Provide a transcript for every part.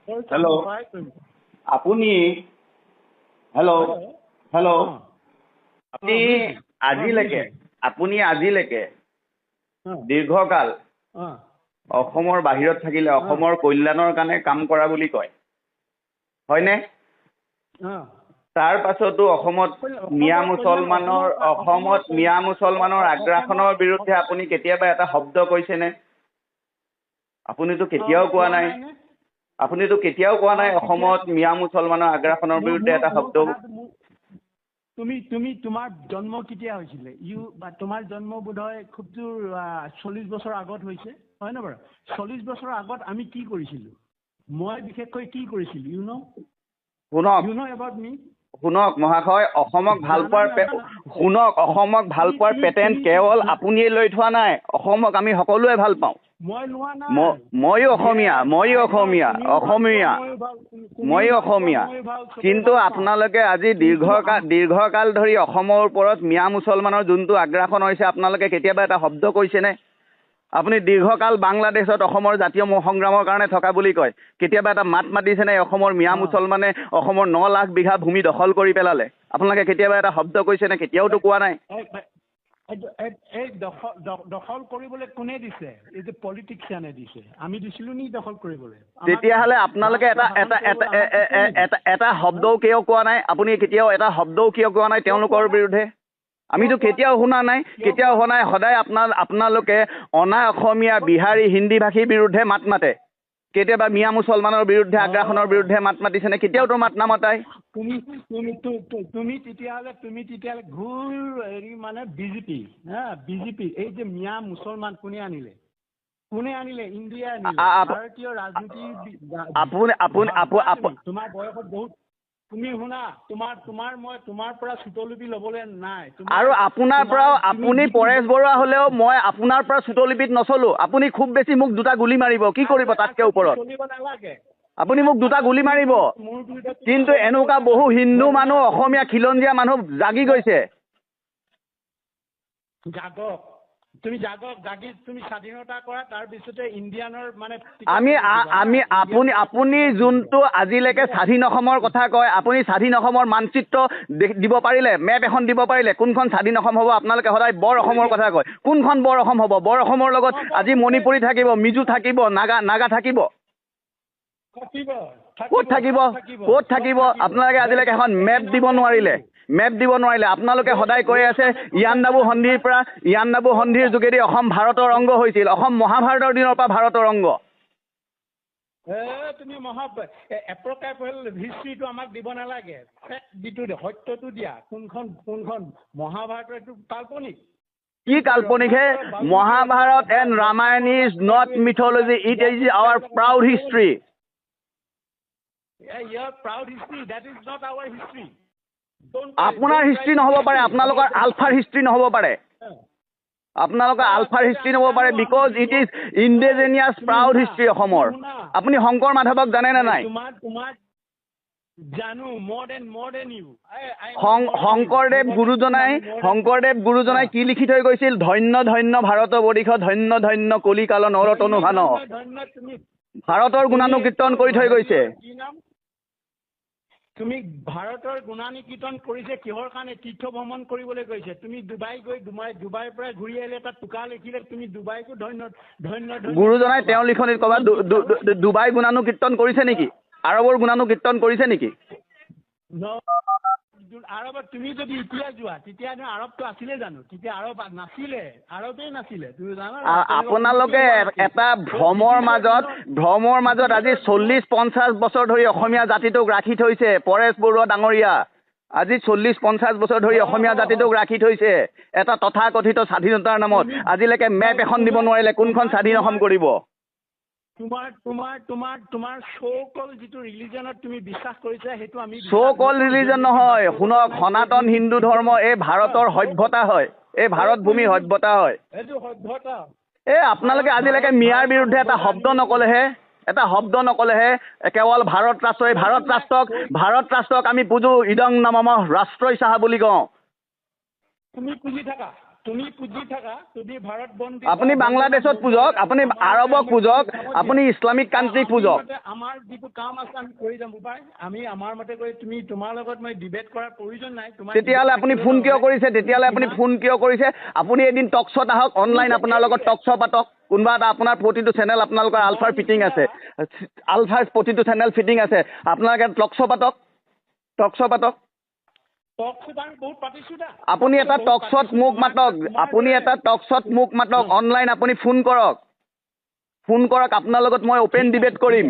Hello' আপুনি hello' hello' আপুনি আজিলৈকে দীৰ্ঘকাল অসমৰ বাহিৰত থাকিলে অসমৰ কল্যাণৰ কাৰণে কাম কৰা বুলি কয় হয়নে? তাৰ পাছতো অসমত মিয়া মুছলমানৰ আগ্ৰাসনৰ বিৰুদ্ধে আপুনি কেতিয়াবা এটা শব্দ কৈছেনে? আপুনিতো কেতিয়াও কোৱা নাই। অসমত মিয়া মুছলমানৰ আগ্ৰাসনৰ বিৰুদ্ধে এটা শব্দ। তুমি তোমাৰ জন্ম কেতিয়া হৈছিলে? তোমাৰ জন্ম বোধহয় খুব জোৰ 40 বছৰ আগত হৈছে, হয় নে বাৰু? 40 বছৰ আগত আমি কি কৰিছিলো? মই বিশেষকৈ কি কৰিছিলো? শুনক মহাশয়, অসমক ভাল পোৱাৰ পেটেণ্ট কেৱল আপুনিয়ে লৈ থোৱা নাই। অসমক আমি সকলোৱে ভাল পাওঁ। ময়ো অসমীয়া। কিন্তু আপোনালোকে আজি দীৰ্ঘকাল ধৰি অসমৰ ওপৰত মিয়া মুছলমানৰ যোনটো আগ্ৰাসন হৈছে, আপোনালোকে কেতিয়াবা এটা শব্দ কৈছেনে? আপুনি দীৰ্ঘকাল বাংলাদেশত অসমৰ জাতীয় সংগ্ৰামৰ কাৰণে থকা বুলি কয়। কেতিয়াবা এটা মাত মাতিছেনে? অসমৰ মিয়া মুছলমানে অসমৰ 9 লাখ বিঘা ভূমি দখল কৰি পেলালে। আপোনালোকে কেতিয়াবা এটা শব্দ কৈছেনে? কেতিয়াওতো কোৱা নাই। এই দখল কৰিবলৈ কোনে দিছে? এই যে পলিটিক্সিয়ানে দিছে। আমি দিছিলো নি দখল কৰিবলৈ? তেতিয়াহ'লে আপোনালোকে এটা শব্দও কিয় কোৱা নাই? আপুনি কেতিয়াও এটা শব্দও কিয় কোৱা নাই তেওঁলোকৰ বিৰুদ্ধে? আমিতো কেতিয়াও শুনা নাই। সদায় আপোনালোকে অনা অসমীয়া, বিহাৰী, হিন্দী ভাষীৰ বিৰুদ্ধে মাত মাতে। কেতিয়াবা মিয়া মুছলমানৰ বিৰুদ্ধে আগ্ৰাসনৰ বিৰুদ্ধে মাত মাতিছেনে? কেতিয়াওতো মাত নামাতাই। তুমি তেতিয়াহ'লে ঘূৰ হেৰি মানে বিজেপি এই যে মিয়া মুছলমান কোনে আনিলে? ইণ্ডিয়া আনিলে। ভাৰতীয় ৰাজনীতি তোমাৰ বয়সত বহুত তুমি শুনা, তোমাৰ পৰা চুটলিপি ল'বলৈ নাই। আৰু আপোনাৰ পৰাও আপুনি পৰেশ বৰুৱা হ'লেও মই আপোনাৰ পৰা চুটলিপিত নচলো। আপুনি খুব বেছি মোক 2টা গুলি মাৰিব। কি কৰিব তাতকে ওপৰত? আপুনি মোক 2টা গুলি মাৰিব। কিন্তু এনেকুৱা বহু হিন্দু মানুহ, অসমীয়া খিলঞ্জীয়া মানুহ জাগি গৈছে। তুমি স্বাধীনতা কৰা, তাৰপিছতে ইণ্ডিয়ানৰ মানে আপুনি যোনটো আজিলৈকে স্বাধীন অসমৰ কথা কয়, আপুনি স্বাধীন অসমৰ মানচিত্ৰ দিব পাৰিলে? মেপ এখন দিব পাৰিলে? কোনখন স্বাধীন অসম হ'ব? আপোনালোকে সদায় বৰ অসমৰ কথা কয়। কোনখন বৰ অসম হ'ব? বৰ অসমৰ লগত আজি মণিপুৰী থাকিব, মিজো থাকিব, নাগা থাকিব। ক'ত থাকিব? আপোনালোকে আজিলৈকে এখন মেপ দিব নোৱাৰিলে। আপোনালোকে সদায় কৈ আছে ইয়াণ্ডাবু সন্ধিৰ যোগেদি অসম ভাৰতৰ অংগ হৈছিল। অসম মহাভাৰতৰ দিনৰ পৰা ভাৰতৰ অংগ। তুমি হিষ্ট্ৰীটো আমাক দিব নালাগে। সত্যটো দিয়া। কোনখন মহাভাৰত? এইটো কাল্পনিক। কি কাল্পনিক হে? Mahabharata and Ramayana is not mythology, it is our proud history. আপোনাৰ হিষ্ট্ৰী নহ'ব পাৰে, আপোনালোকৰ আলফাৰ হিষ্ট্ৰী নহ'ব পাৰে। Because it is indigenous proud history অসমৰ। আপুনি শংকৰ মাধৱক জানে নে নাই? শংকৰদেৱ গুৰুজনাই কি লিখি থৈ গৈছিল? ধন্য ধন্য ভাৰত বৰ্ষ, ধন্য ধন্য কলিকাল নৰতনু ভান। ভাৰতৰ গুণানুকীৰ্তন কৰি থৈ গৈছে। তুমি ভাৰতৰ গুণানুকীৰ্তন কৰিছে কিহৰ কাৰণে? তীৰ্থ ভ্ৰমণ কৰিবলৈ গৈছে। তুমি ডুবাইৰ পৰা ঘূৰি আহিলে এটা টোকা লিখিলে তুমি ডুবাইকো ধন্য ধন্য। গুৰুজনাই তেওঁৰ লিখনিত ক'ৰবাত ডুবাই গুণানুকীৰ্তন কৰিছে নেকি? আৰবৰ গুণানুকীৰ্তন কৰিছে নেকি? আৰবত তুমি যদি এতিয়া যোৱা, তেতিয়া আৰবটো আছিলে জানো? তেতিয়া আৰব নাছিলে, আৰবেই নাছিলে। তুমি জানা আপোনালোকে এটা ভ্ৰমৰ মাজত আজি 40-50 বছৰ ধৰি অসমীয়া জাতিটোক ৰাখি থৈছে। পৰেশ বৰুৱা ডাঙৰীয়া আজি 40-50 বছৰ ধৰি অসমীয়া জাতিটোক ৰাখি থৈছে এটা তথাকথিত স্বাধীনতাৰ নামত। আজিলৈকে মেপ এখন দিব নোৱাৰিলে। কোনখন স্বাধীন অসম কৰিব? তোমাৰ চৌকল যিটো ৰিলিজনত তুমি বিশ্বাস কৰিছা, সেইটো আমি চৌকল ৰিলিজন নহয়। শুনক, সনাতন হিন্দু ধৰ্ম এই ভাৰতৰ সভ্যতা হয়, এই ভাৰত ভূমিৰ সভ্যতা হয়। আপোনালোকে আজিলৈকে মিয়াৰ বিৰুদ্ধে এটা শব্দ নকলেহে। কেৱল ভাৰত ৰাষ্ট্ৰ, এই ভাৰত ৰাষ্ট্ৰক আমি পুজো। ইদং নমঃ ৰাষ্ট্ৰই চাহা বুলি কওঁ। তুমি পুজি থাকা। তুমি পুজি থাকা, তুমি ভাৰত বন্দী, আপুনি বাংলাদেশত পূজক, আপুনি আৰবক পূজক, আপুনি ইছলামিক কাণ্ট্ৰিক পূজক। আমাৰ যিটো কাম আছে আমি কৰি যাম উপায়, আমি আমাৰ মতে কৰি, তুমি তোমাৰ লগত মই ডিবেট কৰাৰ প্ৰয়োজন নাই। তেতিয়াহ'লে আপুনি ফোন কিয় কৰিছে? আপুনি এদিন টক শ্ব'ত আহক, অনলাইন আপোনাৰ লগত টক শ্ব' পাতক। কোনোবা এটা আপোনাৰ প্ৰতিটো চেনেল, আপোনালোকৰ আলফাৰ ফিটিং আছে, আলফাৰ প্ৰতিটো চেনেল ফিটিং আছে, আপোনালোকে টক শ্ব' পাতক। আপুনি এটা টক শ্ব'ত মোক মাতক, অনলাইন আপুনি ফোন কৰক, আপোনাৰ লগত মই অপেন ডিবেট কৰিম।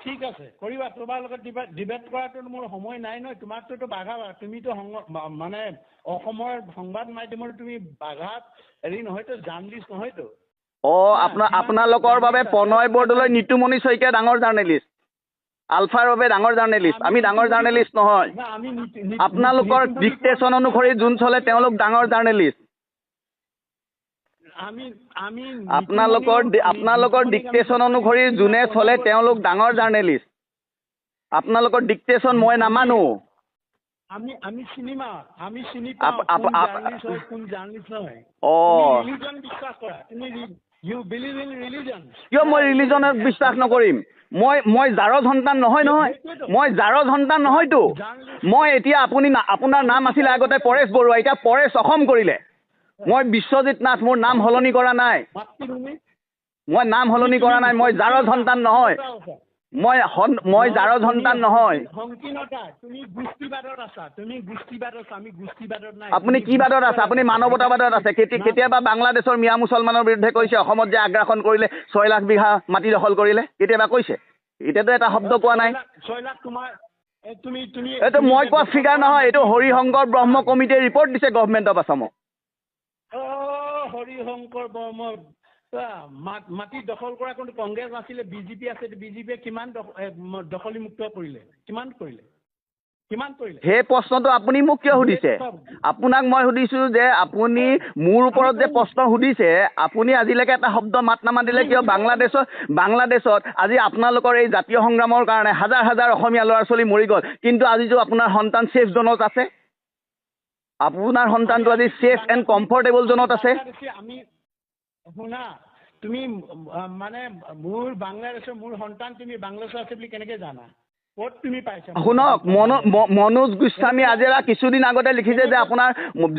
ঠিক আছে, কৰিবা। তোমাৰ লগত ডিবেট কৰাটো মোৰ সময় নাই নহয়। তোমাকতো বাঘা, তুমিতো মানে অসমৰ সংবাদ মাধ্যমৰ তুমি বাঘাত হেৰি নহয়তো, জাৰ্ণেলিষ্ট নহয়তো। আপোনালোকৰ বাবে প্ৰণয় বৰদলৈ, নিতুমণি শইকীয়া ডাঙৰ জাৰ্ণেলিষ্ট, আলফাৰ বাবে ডাঙৰ জাৰ্ণেলিষ্ট। আমি ডাঙৰ জাৰ্ণেলিষ্ট নহয়। আপোনালোকৰ ডিক্টেশ্যন অনুসৰি যোন চলে তেওঁলোক ডাঙৰ জাৰ্ণেলিষ্ট। আপোনালোকৰ ডিক্টেশ্যন অনুসৰি যোনে চলে তেওঁলোক ডাঙৰ জাৰ্ণেলিষ্ট। আপোনালোকৰ ডিক্টেশ্যন মই নামানো। আমি চিনিমা, আমি চিনি পাওঁ কোন জাৰ্ণেলিষ্ট হয়, কোন জাৰ্ণেলিষ্ট নহয়। ৰিলিজন বিশ্বাস কৰা, তুমি ইউ বিলিভ ইন ৰিলিজন। কিয় মই ৰিলিজনত বিশ্বাস নকৰিম? মই জাৰৰ সন্তান নহয়। মই জাৰৰ সন্তান নহয়তো। মই এতিয়া আপোনাৰ নাম আছিলে আগতে পৰেশ বৰুৱা, এতিয়া পৰেশ অসম কৰিলে। মই বিশ্বজিৎ নাথ, মোৰ নাম সলনি কৰা নাই। মই জাৰৰ সন্তান নহয়। মই জাৰৰ সন্তান নহয়। আপুনি কি বাদত আছে? আপুনি মানৱতাবাদত আছে। কেতিয়াবা বাংলাদেশৰ মিয়া মুছলমানৰ বিৰুদ্ধে কৈছে, অসমত যে আগ্ৰাসন কৰিলে 6 লাখ বিঘা মাটি দখল কৰিলে, কেতিয়াবা কৈছে? এতিয়াতো এটা শব্দ কোৱা নাই। এইটো মই কোৱা ফিগাৰ নহয়, এইটো হৰিশংকৰ ব্ৰহ্ম কমিটিয়ে ৰিপৰ্ট দিছে গভৰ্ণমেণ্ট অফ আছামক। হৰিশংকৰ ব্ৰহ্ম মাটি দখল কৰা কোনো কংগ্ৰেছ আছিলে, বিজেপি আছে। বিজেপিয়ে কিমান দখলীমুক্ত কৰিলে? কিমান কৰিলে? সেই প্ৰশ্নটো আপুনি মোক কিয় সুধিছে? আপোনাক মই সুধিছো যে আপুনি মোৰ ওপৰত যে প্ৰশ্ন সুধিছে, আপুনি আজিলৈকে এটা শব্দ মাত নামাতিলে কিয়? বাংলাদেশত আজি আপোনালোকৰ এই জাতীয় সংগ্ৰামৰ কাৰণে হাজাৰ হাজাৰ অসমীয়া ল'ৰা ছোৱালী মৰি গ'ল, কিন্তু আজিতো আপোনাৰ সন্তান ছেফ জ'নত আছে। আপোনাৰ সন্তানটো আজি ছেফ এণ্ড কমফৰ্টেবল জ'নত আছে। শুনা, তুমি মানে মোৰ বাংলাদেশৰ মোৰ সন্তান তুমি বাংলাদেশৰ আছে বুলি কেনেকে জানা? ক'ত তুমি পাইছা? শুনক, মনোজ গোস্বামী আজিৰা কিছুদিন আগতে লিখিছে যে আপোনাৰ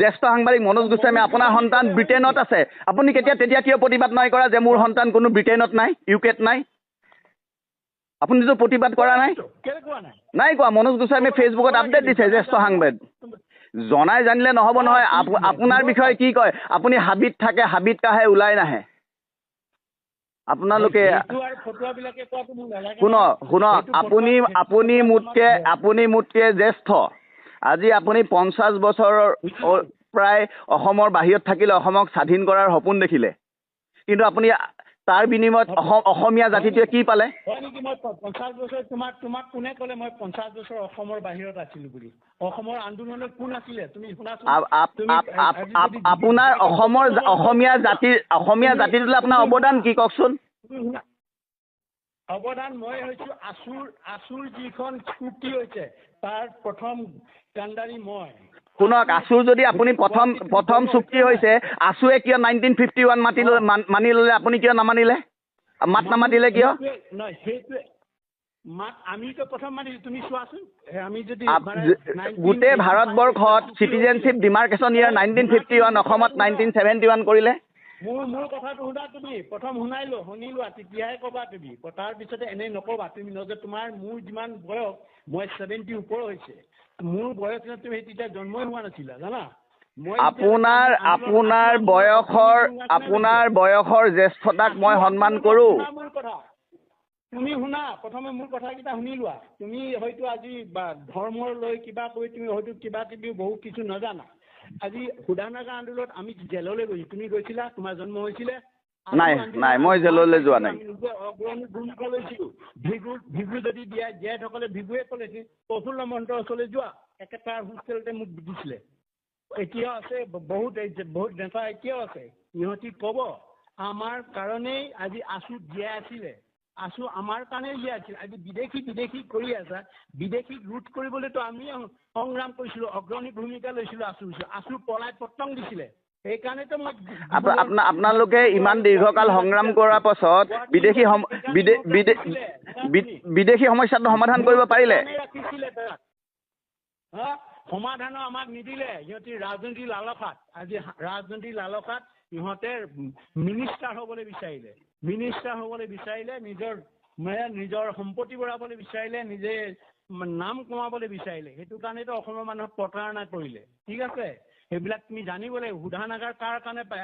জ্যেষ্ঠ সাংবাদিক মনোজ গোস্বামী, আপোনাৰ সন্তান ব্ৰিটেইনত আছে। আপুনি তেতিয়া কিয় প্ৰতিবাদ নাই কৰা যে মোৰ সন্তান কোনো ব্ৰিটেইনত নাই, ইউকেত নাই? আপুনিতো প্ৰতিবাদ কৰা নাই। নাই কোৱা। মনোজ গোস্বামীয়ে ফেচবুকত আপডেট দিছে, জ্যেষ্ঠ সাংবাদিক। জনাই জানিলে নহ'ব নহয়। আপোনাৰ বিষয়ে কি কয়? আপুনি হাবিত থাকে, হাবিত কাহে ওলাই নাহে। আপোনালোকে শুনক, আপুনি মোতকে জ্যেষ্ঠ। আজি আপুনি 50 বছৰৰ প্ৰায় অসমৰ বাহিৰত থাকিলে, অসমক স্বাধীন কৰাৰ সপোন দেখিলে, কিন্তু আপুনি তাৰ বিনিময়ত অসমীয়া জাতিটোৱে কি পালে? মই 50 বছৰ তোমাক কোনে ক'লে মই 50 বছৰ অসমৰ বাহিৰত আছিলো বুলি? অসমৰ আন্দোলনত কোন আছিলে? তুমি শুনাচোন, আপোনাৰ অসমীয়া জাতিটোলৈ আপোনাৰ অৱদান কি কওকচোন? অৱদান মই হৈছো আছুৰ যিখন চুক্তি হৈছে তাৰ প্ৰথম কাণ্ডাৰী মই। শুনক, আছুৰ যদি আপুনি প্ৰথম চুক্তি হৈছে, আছুৱে কিয় 1951 মানি ল'লে, আপুনি কিয় নামানিলে? মাত নামাতিলে কিয়? আমিতো প্ৰথম মানিছো, তুমি চোৱাচোন। আমি যদি গোটেই ভাৰতবৰ্ষত চিটিজেনশ্বিপ ডিমাৰ্কেশ্যন ইয়াৰ 1951, অসমত 1971 কৰিলে। মোৰ কথাটো শুনা, তুমি প্ৰথম শুনি লোৱা, তেতিয়াহে ক'বা তুমি। তাৰ পিছতে এনেই নক'বা তুমি। মোৰ যিমান বয়স, মই 70 ওপৰ হৈছে। মোৰ বয়স তুমি তেতিয়া জন্মই হোৱা নাছিলা, জানা। আপোনাৰ বয়সৰ জ্যেষ্ঠতাক মই সন্মান কৰো। তুমি শুনা, প্ৰথমে মোৰ কথাকেইটা শুনি লোৱা। তুমি হয়তো আজি ধৰ্মৰ লৈ কিবা কৰি তুমি হয়তো কিবা কিবি বহুত কিছু নাজানা। আজি শোধানাগা আন্দোলনত আমি জেললৈ গৈছো। তুমি গৈছিলা? তোমাৰ জন্ম হৈছিলে? নাই, মই জেললৈ যোৱা নাই। ভিগু যদি জীয়াই থকলে ভিগুৱে ক'লে প্ৰফুল্ল মহন্তৰ ওচৰলৈ যোৱা, একেটা হোষ্টেলতে মোক দিছিলে। এতিয়াও আছে, বহুত নেতা এতিয়াও আছে। সিহঁতি ক'ব আমাৰ কাৰণেই আজি আছুত জীয়াই আছিলে। আছো আমাৰ কাৰণে জীয়াই আছিল। আজি বিদেশী কৰি আছা, বিদেশীক ৰোধ কৰিবলৈতো আমি সংগ্ৰাম কৰিছিলো, অগ্ৰণী ভূমিকা লৈছিলো। আছো পলাই পতং দিছিলে। সেইকাৰণেতো মই আপোনালোকে ইমান দীৰ্ঘকাল সংগ্ৰাম কৰাৰ পাছত বিদেশী সমস্যাটো সমাধান কৰিব পাৰিলে? সমাধানো আমাক নিদিলে। সিহঁতি ৰাজনীতিৰ লালসাত, আজি ৰাজনীতিৰ লালসাত সিহঁতে মিনিষ্টাৰ হ'বলৈ বিচাৰিলে, নিজৰ সম্পত্তি বঢ়াবলৈ বিচাৰিলে, নিজে নাম কমাবলৈ বিচাৰিলে। সেইটো কাৰণেতো অসমৰ মানুহক প্ৰতাৰণা কৰিলে। ঠিক আছে, সেইবিলাক তুমি জানিব লাগিব। শোধানাগাৰ কাৰ কাৰণে পায়?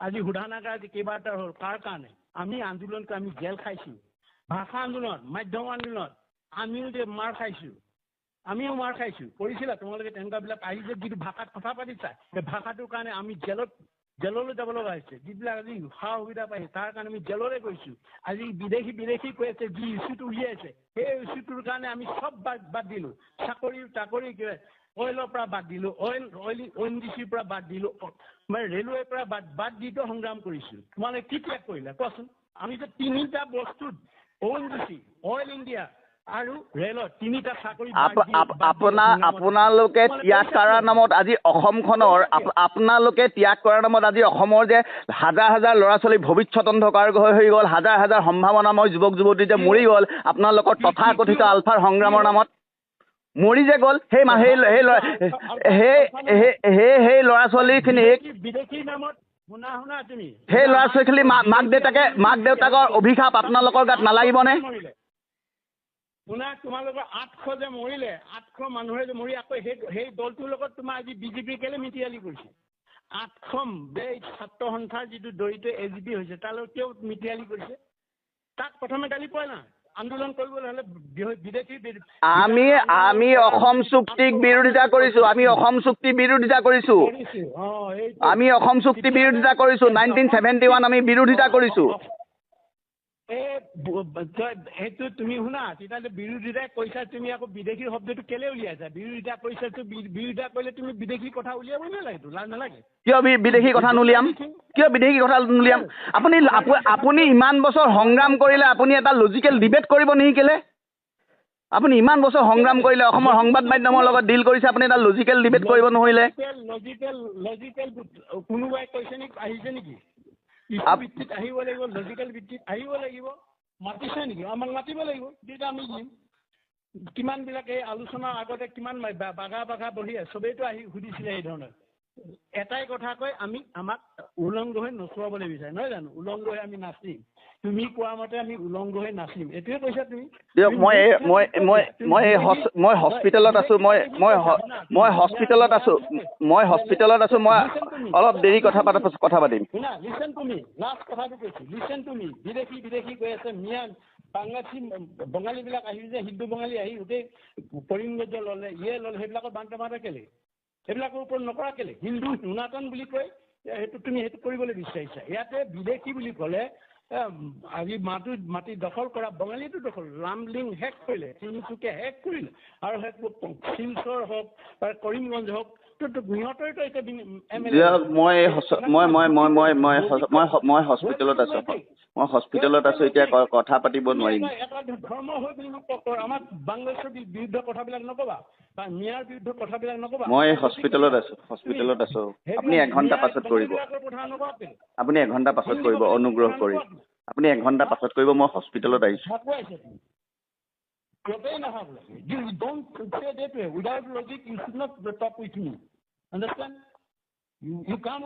আজি শোধানাগাৰ কেইবাটা হ'ল কাৰ কাৰণে? আমি আন্দোলন কৰি আমি জেল খাইছো, ভাষা আন্দোলন, মাধ্যম আন্দোলন, আমিও মাৰ খাইছো। কৰিছিলা তোমালোকে তেনেকুৱাবিলাক আহি যে যিটো ভাষাত কথা পাতিছা, সেই ভাষাটোৰ কাৰণে আমি জেললৈ যাব লগা হৈছে। যিবিলাক আজি সা সুবিধা পাইছে তাৰ কাৰণে আমি জেললৈ গৈছো। আজি বিদেশী কৈ আছে, যি ইছ্যুটো উলিয়াইছে সেই ইছ্যুটোৰ কাৰণে আমি চব বাদ দিলো। চাকৰি অইলৰ পৰা বাদ দিলো, ONGCৰ পৰা বাদ দিলো, ৰেলৱেৰ পৰা বাদ দিতো সংগ্ৰাম কৰিছো। তোমালোকে কি ত্যাগ কৰিলা কোৱাচোন? আমি যে 3টা বস্তুত ONGC, অইল ইণ্ডিয়া আৰু ৰেলত 3টা চাকৰি আপোনালোকে ত্যাগ কৰাৰ নামত আজি অসমখনৰ আপোনালোকে ত্যাগ কৰাৰ নামত আজি অসমৰ যে হাজাৰ হাজাৰ ল'ৰা ছোৱালী ভৱিষ্যত অন্ধকাৰ হৈ গ'ল, হাজাৰ হাজাৰ সম্ভাৱনাময় যুৱক যুৱতী যে মৰি গ'ল আপোনালোকৰ তথাকথিত আলফাৰ সংগ্ৰামৰ নামত মৰি যে গ'ল। সেই ল'ৰা ছোৱালীখিনিক বিদেশীৰ নামত শুনা তুমি সেই ল'ৰা ছোৱালীখিনি মাক দেউতাকৰ অভিশাপ আপোনালোকৰ গাত নালাগিবনে? শুনা, তোমালোকৰ 800 যে মৰিলে, 800 মানুহে যে মৰি আকৌ সেই দলটোৰ লগত তোমাৰ আজি বিজেপি কেলে মিতিৰালি কৰিছে? 800 ছাত্ৰ সন্থাৰ যিটো দৰিদ্ৰ AGP হৈছে তালৈ কিয় মিতিৰালি কৰিছে? তাক প্ৰথমে গালি পোৱা না। আন্দোলন কৰিবলৈ হ'লে বিদেশী আমি অসম চুক্তিক বিৰোধিতা কৰিছো। আমি অসম চুক্তি বিৰোধিতা কৰিছো। 1971 আমি বিৰোধিতা কৰিছো। সেইটো তুমি শুনা, তেতিয়াহ'লে বিৰোধিতা কৈছা তুমি, আকৌ বিদেশী শব্দটো কেলে উলিয়াইছা? বিৰোধিতা কৰিছা, বিৰোধিতা কৰিলে তুমি বিদেশী কথা উলিয়াবই নালাগে, লাজ নালাগে? কিয় বিদেশী কথা নুলিয়াম? আপুনি ইমান বছৰ সংগ্ৰাম কৰিলে আপুনি এটা লজিকেল ডিবেট কৰিব নেকি? কেলে আপুনি ইমান বছৰ সংগ্ৰাম কৰিলে, অসমৰ সংবাদ মাধ্যমৰ লগত ডিল কৰিছে, আপুনি এটা লজিকেল ডিবেট কৰিব নোৱাৰিলে? লজিকেল কোনোবাই কৈছে নেকি? আহিছে নেকি? ভিত্তিত আহিব লাগিব, লজিকেল ভিত্তিত আহিব লাগিব। মাতিছে নেকি? আমাক মাতিব লাগিব, তেতিয়া আমি দিম। কিমানবিলাক এই আলোচনাৰ আগতে কিমান বাঘা বহি আছে, চবেইতো আহি সুধিছিলে এই ধৰণৰ। এটাই কথা কয়, আমাক উলংগ হৈ নচুৱাবলৈ বিচাৰে, নহয় জানো? উলংগ হৈ আমি নাচিম, তুমি কোৱা মতে আমি উলংগ হৈ নাচিম, এইটোৱে কৈছা তুমি। দিয়ক, মই হস্পিটেলত আছো, মই হস্পিটেলত আছো, মই অলপ দেৰি কথা পাতিম। শুনা, লিচেন তুমি, লাষ্ট কথাটো কৈছো, লিচেন তুমি। বিদেশী কৈ আছে, মিয়ান বাংলাদেশী বঙালীবিলাক আহি যে হিন্দু বঙালী আহি গোটেই কৰিমগঞ্জ ল'লে, ল'লে, সেইবিলাকৰ বান্ধ কেলে? সেইবিলাকৰ ওপৰত নকৰা কেলে? হিন্দু সনাতন বুলি কয়, তুমি সেইটো কৰিবলৈ বিচাৰিছা। ইয়াতে বিদেশী বুলি ক'লে আজি মাটি দখল কৰা, বঙালীটো দখল, লামডিং শেষ কৰিলে, তিনিচুকীয়া শেষ কৰিলে, আৰু শিলচৰ হওক কৰিমগঞ্জ হওক, সিহঁতৰতো এতিয়া মই হস্পিটেলত আছো। এতিয়া কথা পাতিব নোৱাৰিম। এটা ধৰ্ম হৈ বুলি আমাৰ বাংলাদেশৰ বিৰুদ্ধে কথাবিলাক নকবা, বা মিয়াৰ বিৰুদ্ধে কথাবিলাক নকবা। মই হস্পিটেলত আছো। আপুনি 1 ঘণ্টা পাছত কৰিব। আপুনি 1 ঘণ্টা পাছত কৰিব, অনুগ্ৰহ কৰি। আপুনি 1 ঘণ্টা পাছত কৰিব, মই হস্পিটেলত আহিছো। Don't say that way. Without logic, you should not talk with me. Understand? You come.